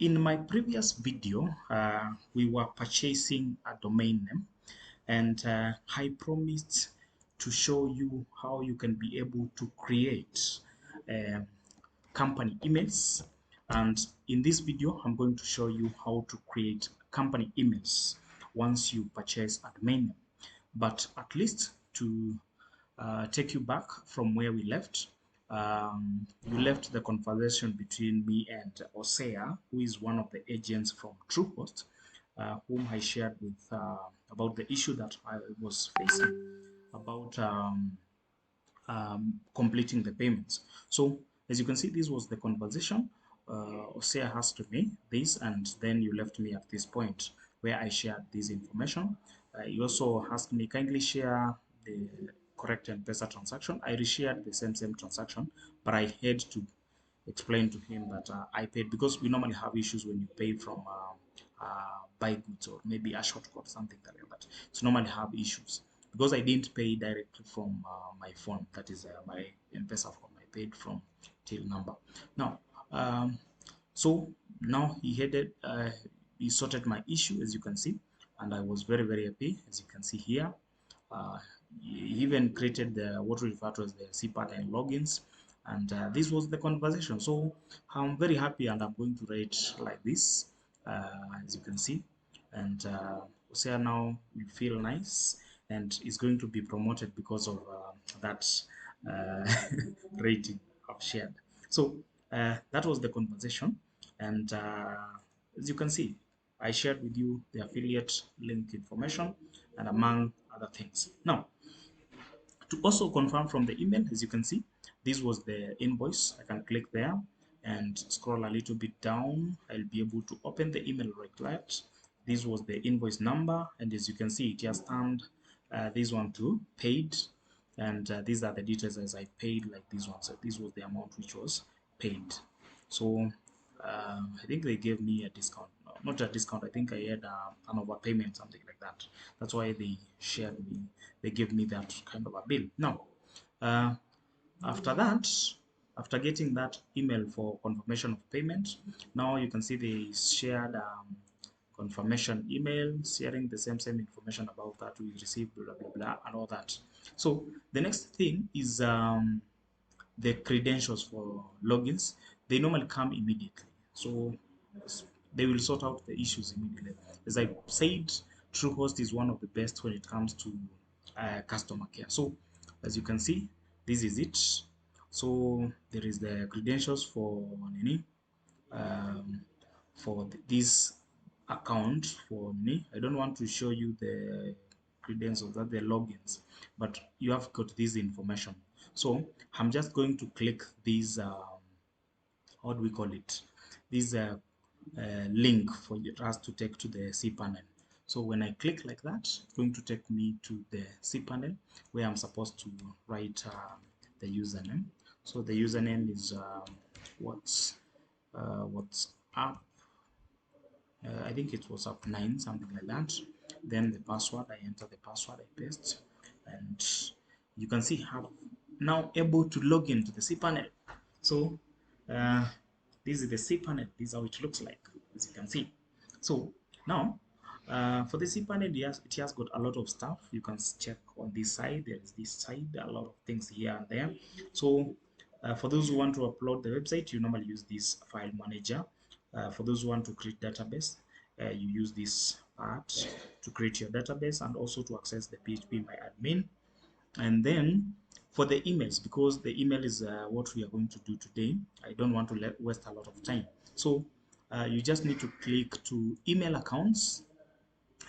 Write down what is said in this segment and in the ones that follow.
In my previous video, we were purchasing a domain name, and I promised to show you how you can be able to create um, company emails. And in this video, I'm going to show you how to create company emails once you purchase a domain name. But at least to take you back from where we left. You left the conversation between me and Osea, who is one of the agents from TrueHost, whom I shared with about the issue that I was facing about completing the payments. So as you can see, this was the conversation. Osea asked me this, and then you left me at this point where I shared this information. You also asked me kindly share the correct M-Pesa transaction. I reshared the same transaction, but I had to explain to him that I paid, because we normally have issues when you pay from buy goods or maybe a shortcut, something like that. So normally have issues because I didn't pay directly from my phone, that is my M-Pesa phone. I paid from till number. Now, so now he sorted my issue, as you can see, and I was very happy, as you can see here. Uh, he even created the what we refer to as the cPanel logins, and this was the conversation. So I'm very happy, and I'm going to rate like this, as you can see. And Osea now will feel nice and is going to be promoted because of that uh, rating I've shared. So that was the conversation, and as you can see, I shared with you the affiliate link information and among other things. Now, to also confirm from the email, as you can see, this was the invoice. I can click there and scroll a little bit down. I'll be able to open the email right. This was the invoice number, and as you can see, it has turned this one to paid, and these are the details as I paid, like this one. So this was the amount which was paid. So I think they gave me a discount. No, not a discount. I think I had an overpayment, something like that. That's why they shared me. They gave me that kind of a bill. Now, uh, after that, after getting that email for confirmation of payment, now you can see they shared confirmation email, sharing the same information about that we received, blah blah blah, and all that. So the next thing is the credentials for logins. They normally come immediately, so they will sort out the issues immediately. As I said, TrueHost is one of the best when it comes to customer care. So as you can see, this is it. So there is the credentials for Nini, for this account for me. I don't want to show you the credentials, that the logins, but you have got this information. So I'm just going to click this how do we call it, this link for us to take to the cPanel. So when I click like that, it's going to take me to the cPanel where I'm supposed to write the username. So the username is what's up. I think it was up 9, something like that. Then the password, I enter the password, I paste, and you can see I'm now able to log into the cPanel. So uh, this is the cPanel. This is how it looks like, as you can see. So now for the cPanel, it has got a lot of stuff. You can check on this side. There is this side, a lot of things here and there. So for those who want to upload the website, you normally use this file manager. For those who want to create database, you use this part to create your database and also to access the PHP My Admin. And then for the emails, because the email is what we are going to do today, I don't want to waste a lot of time. So you just need to click to email accounts,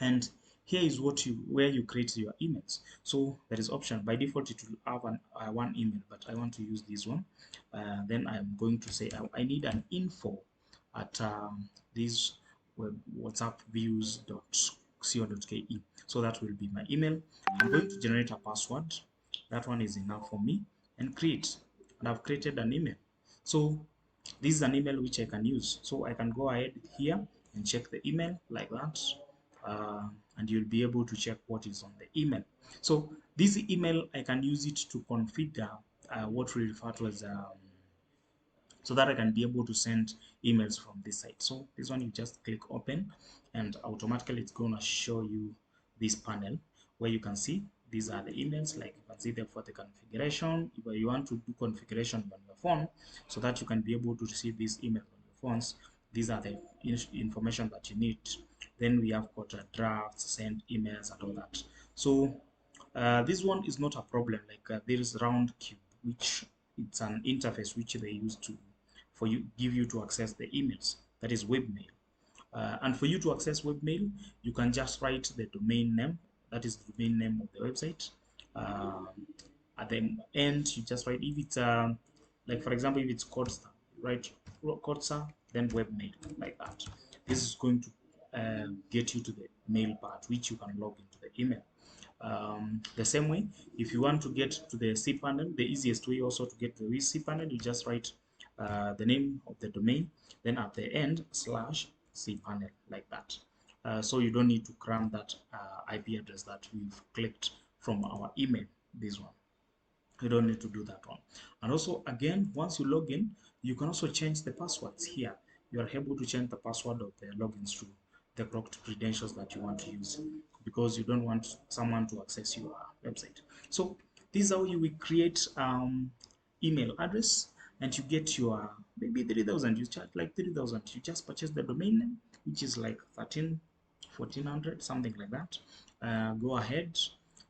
and here is where you create your emails. So there is option. By default it will have one email, but I want to use this one. Then I'm going to say I need an info at this WhatsApp views.co.ke. So that will be my email. I'm going to generate a password. That one is enough for me, and create. And I've created an email. So this is an email which I can use. So I can go ahead here and check the email like that. And you'll be able to check what is on the email. So this email, I can use it to configure what we refer to as so that I can be able to send emails from this site. So this one, you just click open and automatically it's going to show you this panel where you can see these are the emails. Like you can see there for the configuration. If you want to do configuration on your phone so that you can be able to receive these emails on your phones, these are the information that you need. Then we have got drafts, send emails and all that. So this one is not a problem. Like there is round cube, which it's an interface which they use to for you give you to access the emails. That is webmail. And for you to access webmail, you can just write the domain name. That is the domain name of the website. Um, at the end, you just write if it's like for example, if it's Codestar, right? Codestar, then webmail like that. This is going to get you to the mail part, which you can log into the email. The same way, if you want to get to the cPanel, the easiest way also to get to the cPanel, you just write the name of the domain, then at the end slash cPanel like that. So you don't need to cram that IP address that we've clicked from our email, this one. You don't need to do that one. And also, again, once you log in, you can also change the passwords here. You are able to change the password of the logins to the correct credentials that you want to use because you don't want someone to access your website. So this is how you will create email address and you get your maybe 3,000. You charge like 3,000. You just purchase the domain name, which is like 1,400, something like that. Go ahead.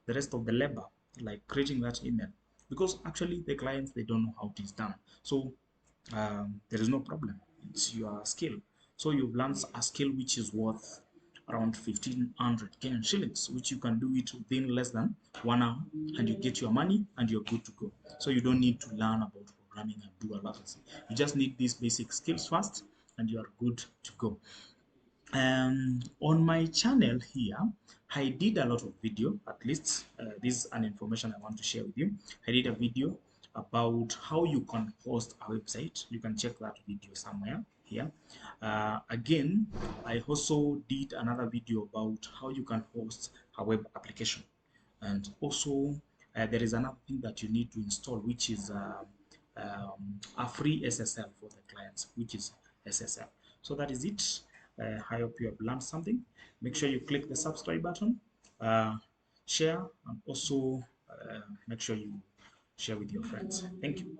The rest of the labor, like creating that email, because actually the clients, they don't know how it is done. So there is no problem. It's your skill. So you've learned a skill which is worth around 1,500 Kenyan shillings, which you can do it within less than 1 hour, and you get your money and you're good to go. So you don't need to learn about programming and do a lot of things. You just need these basic skills first, and you are good to go. On my channel here, I did a lot of video. At least this is an information I want to share with you. I did a video about how you can host a website. You can check that video somewhere here. Again, I also did another video about how you can host a web application. And also there is another thing that you need to install, which is a free SSL for the clients, which is SSL. So that is it. I hope you have learned something. Make sure you click the subscribe button, share, and also make sure you share with your friends. Thank you.